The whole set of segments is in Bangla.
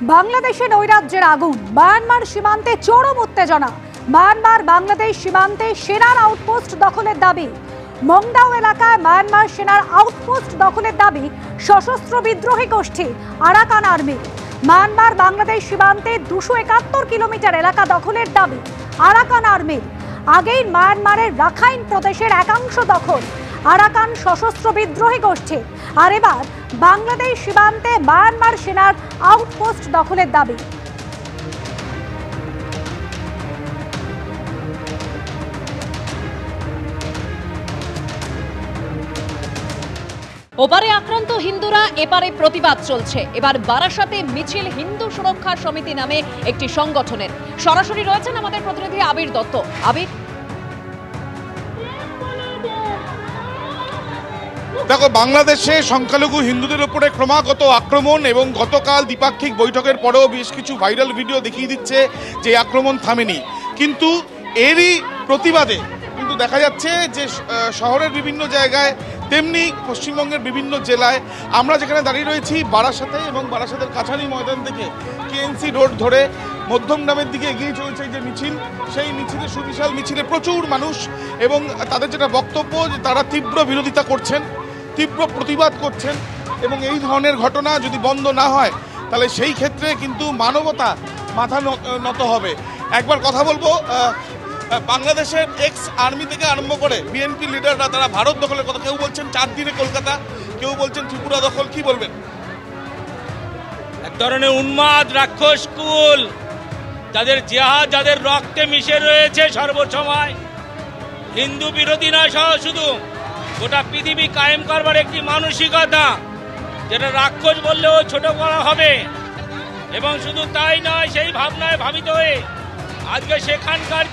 বাংলাদেশে নৈরাজ্যের আগুন, মায়ানমার সীমান্তে চরম উত্তেজনা। মায়ানমার বাংলাদেশ সীমান্তে সেনার আউটপোস্ট দখলের দাবি। মংডাও এলাকায় মায়ানমার সেনার আউটপোস্ট দখলের দাবি সশস্ত্র বিদ্রোহী গোষ্ঠী আরাকান আর্মি। মায়ানমার বাংলাদেশ সীমান্তে 271 কিলোমিটার এলাকা দখলের দাবি আরাকান আর্মির। আগেই মায়ানমারের রাখাইন প্রদেশের একাংশ দখল আরাকান সশস্ত্র বিদ্রোহী গোষ্ঠী। আর এবার বাংলাদেশ সীমান্তে মায়ানমার সেনার আউটপোস্ট দখলের দাবি। ওপারে আক্রান্ত হিন্দুরা, এপারে প্রতিবাদ চলছে। এবার বারাসাতে মিছিল হিন্দু সুরক্ষা সমিতি নামে একটি সংগঠনের। সরাসরি রয়েছেন আমাদের প্রতিনিধি আবির দত্ত। আবির, দেখো, বাংলাদেশে সংখ্যালঘু হিন্দুদের উপরে ক্রমাগত আক্রমণ এবং গতকাল দ্বিপাক্ষিক বৈঠকের পরেও বেশ কিছু ভাইরাল ভিডিও দেখিয়ে দিচ্ছে যে আক্রমণ থামেনি। কিন্তু এরই প্রতিবাদে কিন্তু দেখা যাচ্ছে যে শহরের বিভিন্ন জায়গায়, তেমনি পশ্চিমবঙ্গের বিভিন্ন জেলায়, আমরা যেখানে দাঁড়িয়ে রয়েছি বারাসাতে, এবং বারাসাতের কাছারি ময়দান থেকে কেএনসি রোড ধরে মধ্যমগ্রামের দিকে এগিয়ে চলেছে যে মিছিল, সেই মিছিলে, সুবিশাল মিছিলে প্রচুর মানুষ, এবং তাদের যেটা বক্তব্য যে তারা তীব্র বিরোধিতা করছেন, তীব্র প্রতিবাদ করছেন, এবং এই ধরনের ঘটনা যদি বন্ধ না হয় তাহলে সেই ক্ষেত্রে কিন্তু মানবতা মাথা নত হবে। একবার কথা বলবো, বাংলাদেশের এক্স আর্মি থেকে আরম্ভ করে বিএনপি লিডাররা তারা ভারত দখলের কথা, কেউ বলছেন 4 দিনে কলকাতা, কেউ বলছেন ত্রিপুরা দখল। কি বলবেন? এক ধরনের উন্মাদ রাক্ষস কুল, যাদের জিহাদ যাদের রক্তে মিশে রয়েছে সর্বসময়, হিন্দু বিরোধী নয়, সহ শুধু গোটা পৃথিবী কায়েম করবার একটি মানসিকতা, যেটা রাক্ষস বললেও ছোট করা হবে। এবং শুধু তাই নয়, সেই ভাবনায় ভাবিত হয়ে আজকে সেখানকার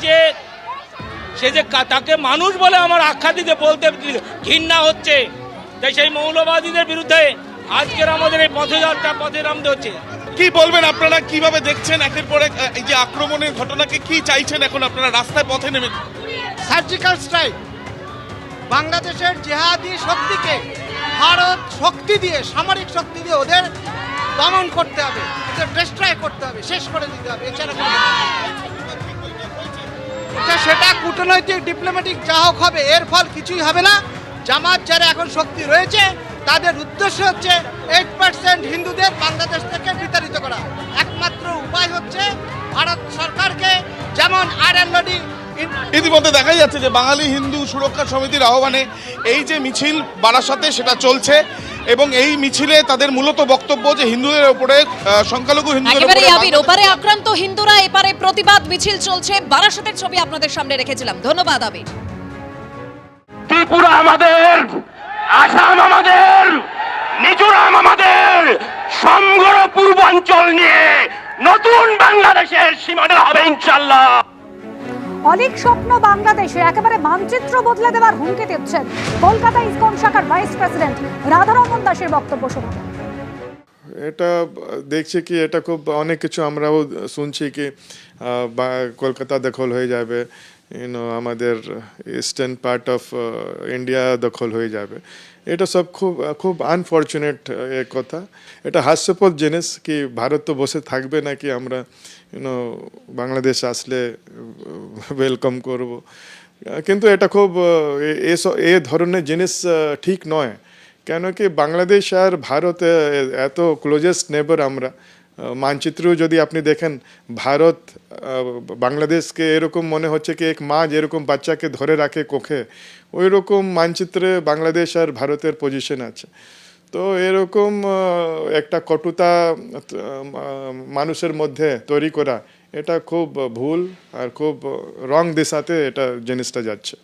সে যে তাকে মানুষ বলে আমার আখ্যা দিতে বলতে ঘৃণা হচ্ছে, তাই সেই মৌলবাদীদের বিরুদ্ধে আজকের আমাদের এই পথযাত্রা, পথে নামতে হচ্ছে। কি বলবেন আপনারা, কিভাবে দেখছেন একের পর এক এই যে আক্রমণের ঘটনাকে? কি চাইছেন এখন আপনারা? রাস্তায় পথে নেমে সার্জিক্যাল স্ট্রাইক, বাংলাদেশের জিহাদি শক্তিকে ভারত শক্তি দিয়ে, সামরিক শক্তি দিয়ে ওদের দমন করতে হবে, ওদের ডিস্ট্রয় করতে হবে, শেষ করে দিতে হবে। এছাড়া সেটা কূটনৈতিক, ডিপ্লোম্যাটিক যা হোক হবে, এর ফল কিছুই হবে না। জামাত যারা এখন শক্তি রয়েছে, তাদের উদ্দেশ্য হচ্ছে 8% হিন্দুদের বাংলাদেশ থেকে বিতাড়িত করা। একমাত্র উপায় হচ্ছে ভারত সরকারকে, যেমন আরএলওডি। ইতিমধ্যে দেখা যাচ্ছে যে বাঙালি হিন্দু সুরক্ষা সমিতির আহ্বানে এই যে মিছিল বারাসাতে সেটা চলছে, এবং এই মিছিলে তাদের মূলত বক্তব্য যে হিন্দুদের উপরে, সংখ্যালঘু হিন্দুদের উপরে, ওপারে আক্রান্ত হিন্দুরা, এপারে প্রতিবাদ মিছিল চলছে। বারাসাতের ছবি আপনাদের সামনে রেখেছিলাম। ধন্যবাদ আবির। ত্রিপুরা আমাদের, আসাম আমাদের, মিজোরাম আমাদের, সমগ্র পূর্বাঞ্চল নিয়ে নতুন বাংলাদেশের সীমানা হবে ইনশাআল্লাহ। অনেক স্বপ্ন বাংলাদেশে একেবারে মানচিত্র বদলে দেওয়ার হুমকি দিচ্ছেন কলকাতা ইসকন শাখার ভাইস প্রেসিডেন্ট রাধারমন দাসের বক্তব্য শোনাব। এটা দেখছি কি, এটা খুব অনেক কিছু আমরাও শুনছি কি কলকাতা দখল হয়ে যাবে, আমাদের ইস্টার্ন পার্ট অফ ইন্ডিয়া দখল হয়ে যাবে। এটা সব খুব আনফর্চুনেট কথা। এটা হাস্যপদ জিনিস কি ভারত তো বসে থাকবে নাকি আমরা বাংলাদেশ আসলে ওয়েলকাম করব। কিন্তু এটা খুব এ ধরনের জিনিস ঠিক নয়। কেন কি বাংলাদেশ আর ভারত এত ক্লোজেস্ট নেবার আমরা। মানচিত্রেও যদি আপনি দেখেন, ভারত বাংলাদেশকে এরকম মনে হচ্ছে কি এক মা যেরকম বাচ্চাকে ধরে রাখে কোখে, ওই রকম মানচিত্রে বাংলাদেশ আর ভারতের পজিশন আছে। তো এরকম একটা কটুতা মানুষের মধ্যে তৈরি করা, এটা খুব ভুল আর খুব রং দিশাতে এটা জিনিসটা যাচ্ছে।